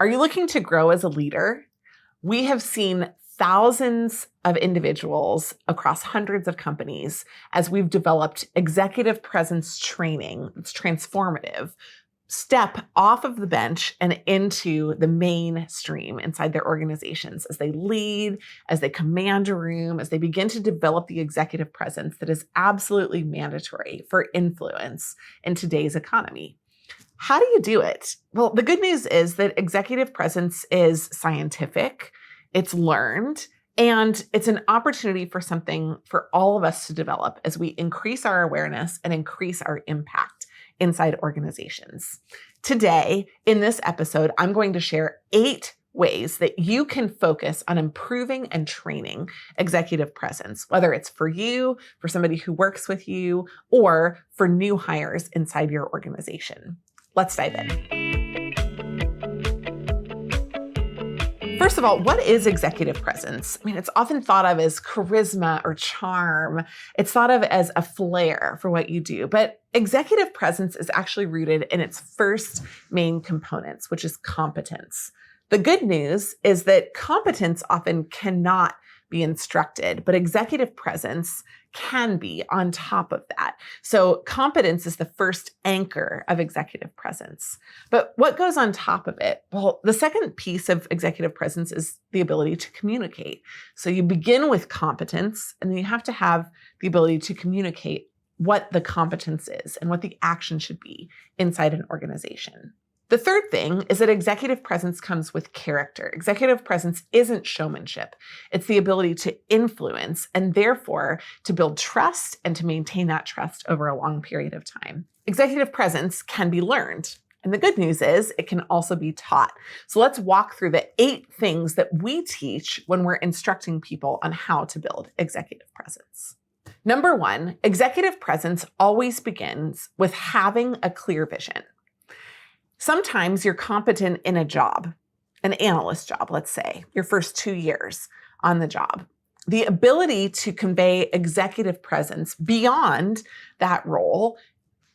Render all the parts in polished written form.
Are you looking to grow as a leader? We have seen thousands of individuals across hundreds of companies as we've developed executive presence training that's transformative, step off of the bench and into the mainstream inside their organizations as they lead, as they command a room, as they begin to develop the executive presence that is absolutely mandatory for influence in today's economy. How do you do it? Well, the good news is that executive presence is scientific, it's learned, and it's an opportunity for something for all of us to develop as we increase our awareness and increase our impact inside organizations. Today, in this episode, I'm going to share 8 ways that you can focus on improving and training executive presence, whether it's for you, for somebody who works with you, or for new hires inside your organization. Let's dive in. First of all, what is executive presence? I mean, it's often thought of as charisma or charm. It's thought of as a flair for what you do, but executive presence is actually rooted in its first main components, which is competence. The good news is that competence often cannot be instructed, but executive presence can be on top of that. So competence is the first anchor of executive presence. But what goes on top of it? Well, the second piece of executive presence is the ability to communicate. So you begin with competence, and then you have to have the ability to communicate what the competence is and what the action should be inside an organization. The third thing is that executive presence comes with character. Executive presence isn't showmanship. It's the ability to influence and therefore to build trust and to maintain that trust over a long period of time. Executive presence can be learned. And the good news is it can also be taught. So let's walk through the 8 things that we teach when we're instructing people on how to build executive presence. Number 1, executive presence always begins with having a clear vision. Sometimes you're competent in a job, an analyst job, let's say, your first 2 years on the job. The ability to convey executive presence beyond that role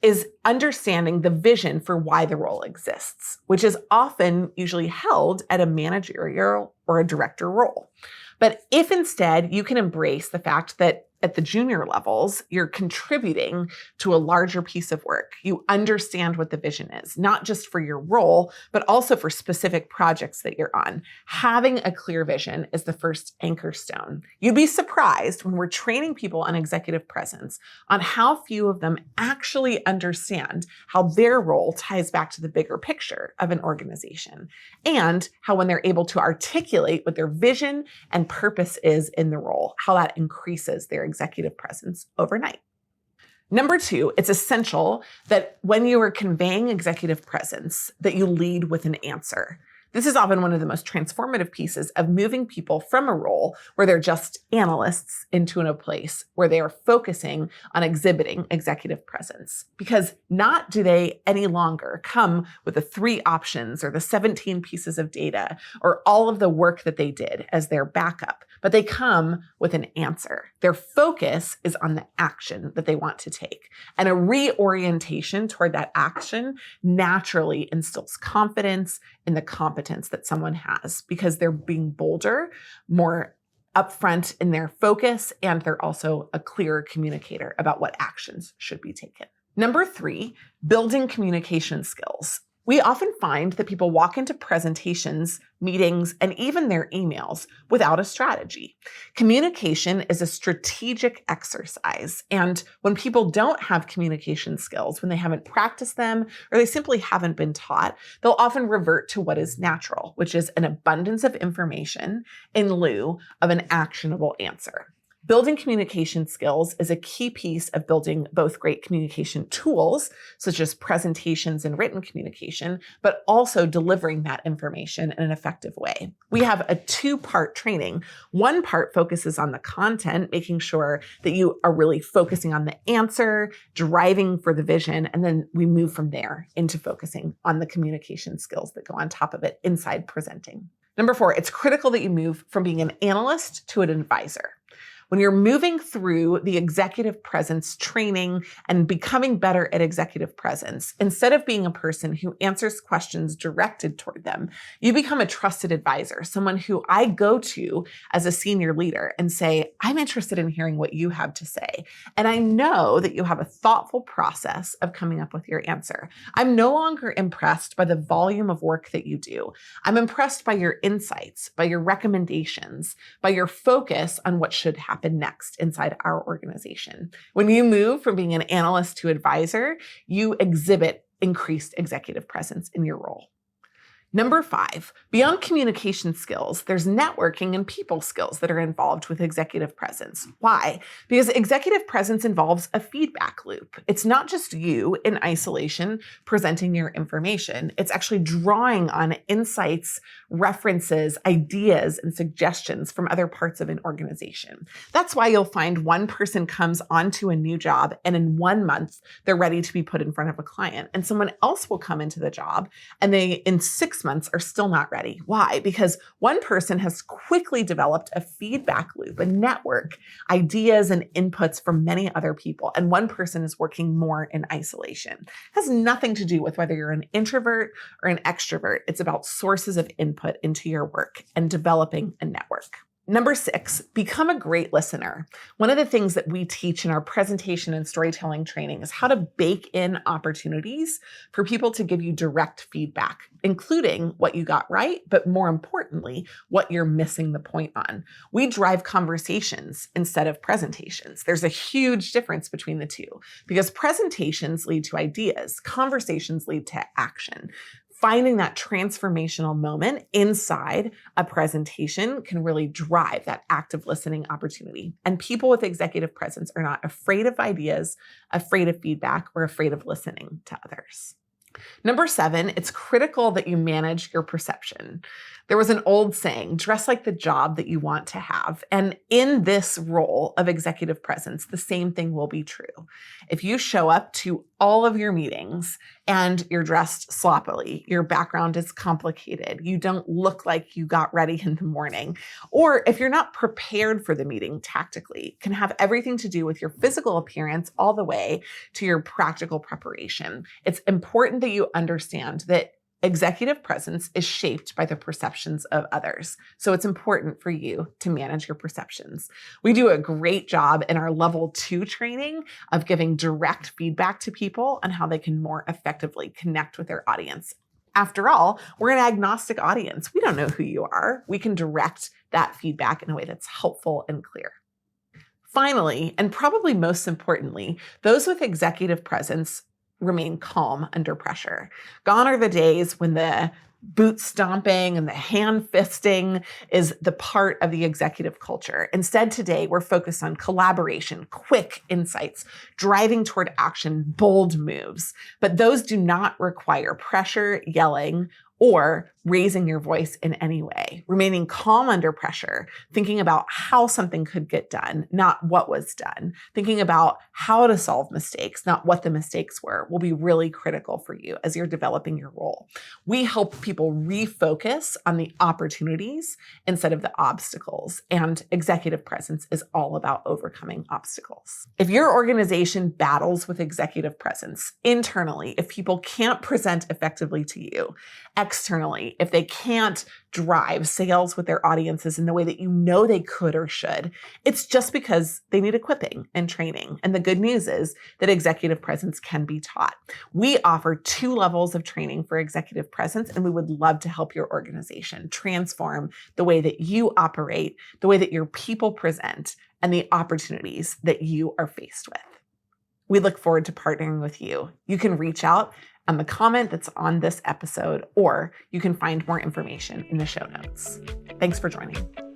is understanding the vision for why the role exists, which is often usually held at a managerial or a director role. But if instead you can embrace the fact that at the junior levels, you're contributing to a larger piece of work. You understand what the vision is, not just for your role, but also for specific projects that you're on. Having a clear vision is the first anchor stone. You'd be surprised when we're training people on executive presence on how few of them actually understand how their role ties back to the bigger picture of an organization, and how when they're able to articulate what their vision and purpose is in the role, how that increases their executive presence overnight. Number 2, it's essential that when you are conveying executive presence, that you lead with an answer. This is often one of the most transformative pieces of moving people from a role where they're just analysts into a place where they are focusing on exhibiting executive presence. Because not do they any longer come with the 3 options or the 17 pieces of data or all of the work that they did as their backup, but they come with an answer. Their focus is on the action that they want to take. And a reorientation toward that action naturally instills confidence in the competence that someone has, because they're being bolder, more upfront in their focus, and they're also a clearer communicator about what actions should be taken. Number 3, building communication skills. We often find that people walk into presentations, meetings, and even their emails without a strategy. Communication is a strategic exercise. And when people don't have communication skills, when they haven't practiced them, or they simply haven't been taught, they'll often revert to what is natural, which is an abundance of information in lieu of an actionable answer. Building communication skills is a key piece of building both great communication tools, such as presentations and written communication, but also delivering that information in an effective way. We have a 2-part training. One part focuses on the content, making sure that you are really focusing on the answer, driving for the vision, and then we move from there into focusing on the communication skills that go on top of it inside presenting. Number 4, it's critical that you move from being an analyst to an advisor. When you're moving through the executive presence training and becoming better at executive presence, instead of being a person who answers questions directed toward them, you become a trusted advisor, someone who I go to as a senior leader and say, I'm interested in hearing what you have to say. And I know that you have a thoughtful process of coming up with your answer. I'm no longer impressed by the volume of work that you do. I'm impressed by your insights, by your recommendations, by your focus on what should happen next inside our organization. When you move from being an analyst to advisor, you exhibit increased executive presence in your role. Number 5, beyond communication skills, there's networking and people skills that are involved with executive presence. Why? Because executive presence involves a feedback loop. It's not just you in isolation presenting your information. It's actually drawing on insights, references, ideas, and suggestions from other parts of an organization. That's why you'll find one person comes onto a new job and in 1 month, they're ready to be put in front of a client. And someone else will come into the job and they, in 6 months, are still not ready. Why? Because one person has quickly developed a feedback loop, a network, ideas and inputs from many other people. And one person is working more in isolation. It has nothing to do with whether you're an introvert or an extrovert. It's about sources of input into your work and developing a network. Number 6, become a great listener. One of the things that we teach in our presentation and storytelling training is how to bake in opportunities for people to give you direct feedback, including what you got right, but more importantly, what you're missing the point on. We drive conversations instead of presentations. There's a huge difference between the two because presentations lead to ideas, conversations lead to action. Finding that transformational moment inside a presentation can really drive that active listening opportunity. And people with executive presence are not afraid of ideas, afraid of feedback, or afraid of listening to others. Number 7, it's critical that you manage your perception. There was an old saying, dress like the job that you want to have. And in this role of executive presence, the same thing will be true. If you show up to all of your meetings and you're dressed sloppily, your background is complicated, you don't look like you got ready in the morning, or if you're not prepared for the meeting tactically, it can have everything to do with your physical appearance all the way to your practical preparation. It's important that you understand that executive presence is shaped by the perceptions of others. So it's important for you to manage your perceptions. We do a great job in our level 2 training of giving direct feedback to people on how they can more effectively connect with their audience. After all, we're an agnostic audience. We don't know who you are. We can direct that feedback in a way that's helpful and clear. Finally, and probably most importantly, those with executive presence remain calm under pressure. Gone are the days when the boot stomping and the hand fisting is the part of the executive culture. Instead, today, we're focused on collaboration, quick insights, driving toward action, bold moves. But those do not require pressure, yelling, or raising your voice in any way. Remaining calm under pressure, thinking about how something could get done, not what was done. Thinking about how to solve mistakes, not what the mistakes were, will be really critical for you as you're developing your role. We help people refocus on the opportunities instead of the obstacles, and executive presence is all about overcoming obstacles. If your organization battles with executive presence internally, if people can't present effectively to you, externally, if they can't drive sales with their audiences in the way that you know they could or should, it's just because they need equipping and training. And the good news is that executive presence can be taught. We offer 2 levels of training for executive presence, and we would love to help your organization transform the way that you operate, the way that your people present, and the opportunities that you are faced with. We look forward to partnering with you. You can reach out on the comment that's on this episode, or you can find more information in the show notes. Thanks for joining.